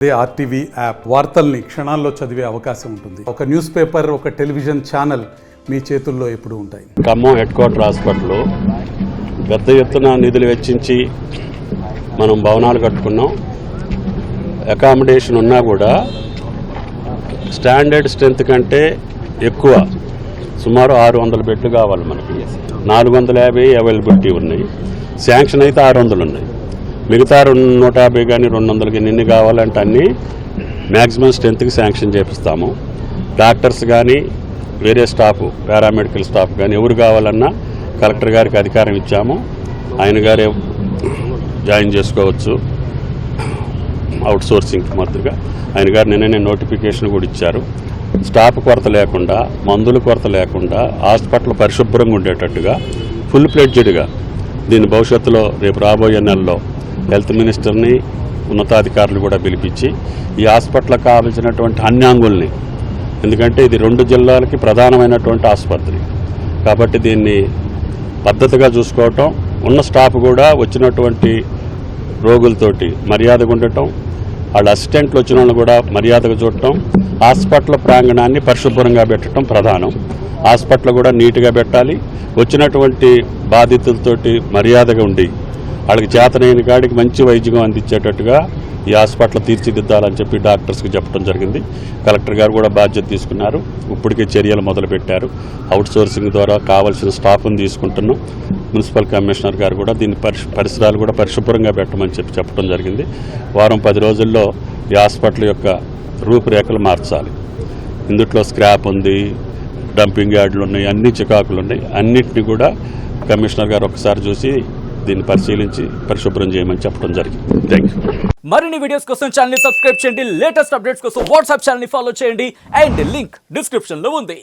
RTV app వార్తల్ని క్షణాల్లో చదివే అవకాశం ఉంటుంది. ఒక న్యూస్ పేపర్, ఒక టెలివిజన్ ఛానల్ మీ చేతుల్లో ఎప్పుడూ ఉంటాయి. ఖమ్మం హెడ్ క్వార్టర్ హాస్పిటల్లో పెద్ద ఎత్తున నిధులు వెచ్చించి మనం భవనాలు కట్టుకున్నాం. అకామిడేషన్ ఉన్నా కూడా స్టాండర్డ్ స్ట్రెంత్ కంటే ఎక్కువ, సుమారు 600 బెడ్లు కావాలి మనకి. 450 అవైలబిలిటీ ఉన్నాయి. శాంక్షన్ అయితే 600 ఉన్నాయి. మిగతా 150 కానీ 200 కానీ ఎన్ని కావాలంటే అన్నీ మ్యాక్సిమం స్ట్రెంత్కి శాంక్షన్ చేపిస్తాము. డాక్టర్స్ కానీ వేరే స్టాఫ్, పారామెడికల్ స్టాఫ్ కానీ ఎవరు కావాలన్నా కలెక్టర్ గారికి అధికారం ఇచ్చాము. ఆయన గారే జాయిన్ చేసుకోవచ్చు అవుట్ సోర్సింగ్ మాదిరిగా. ఆయన గారు నిన్ననే నోటిఫికేషన్ కూడా ఇచ్చారు. స్టాఫ్ కొరత లేకుండా, మందుల కొరత లేకుండా, హాస్పిటల్ పరిశుభ్రంగా ఉండేటట్టుగా ఫుల్ ఫ్లెడ్జ్డ్గా దీని భవిష్యత్తులో రేపు రాబోయే నెలలో హెల్త్ మినిస్టర్ని, ఉన్నతాధికారులు కూడా పిలిపించి ఈ హాస్పిటల్కి కావాల్సినటువంటి అన్ని అంగుల్ని, ఎందుకంటే ఇది 2 జిల్లాలకి ప్రధానమైనటువంటి ఆసుపత్రి కాబట్టి దీన్ని పద్ధతిగా చూసుకోవటం, ఉన్న స్టాఫ్ కూడా వచ్చినటువంటి రోగులతోటి మర్యాదగా ఉండటం, వాళ్ళ అసిస్టెంట్లు వచ్చిన వాళ్ళు కూడా మర్యాదగా చూడటం, హాస్పిటల్ ప్రాంగణాన్ని పరిశుభ్రంగా పెట్టడం ప్రధానం. హాస్పిటల్ కూడా నీట్గా పెట్టాలి. వచ్చినటువంటి బాధితులతోటి మర్యాదగా ఉండి వాళ్ళకి చేతనైన కాడికి మంచి వైద్యం అందించేటట్టుగా ఈ హాస్పిటల్ తీర్చిదిద్దాలని చెప్పి డాక్టర్స్కి చెప్పడం జరిగింది. కలెక్టర్ గారు కూడా బాధ్యత తీసుకున్నారు. ఇప్పటికే చర్యలు మొదలుపెట్టారు. అవుట్ సోర్సింగ్ ద్వారా కావాల్సిన స్టాఫ్ను తీసుకుంటున్నాం. మున్సిపల్ కమిషనర్ గారు కూడా దీని పరిసరాలు కూడా పరిశుభ్రంగా పెట్టమని చెప్పడం జరిగింది. వారం 10 రోజుల్లో ఈ హాస్పిటల్ యొక్క రూపురేఖలు మార్చాలి. ఇందుట్లో స్క్రాప్ ఉంది, డంపింగ్ యార్డులు ఉన్నాయి, అన్ని చికాకులు ఉన్నాయి. అన్నింటినీ కూడా కమిషనర్ గారు ఒకసారి చూసి దీన్ని పరిశీలించి పరిశుభ్రం చేయమని చెప్పడం జరిగింది. Thank you. మరిన్ని వీడియోస్ కోసం ఛానల్ ని సబ్స్క్రైబ్ చేయండి. లేటెస్ట్ అప్డేట్స్ కోసం వాట్సాప్ ఛానల్ ని ఫాలో చేయండి. అండ్ లింక్ డిస్క్రిప్షన్ లో ఉంది.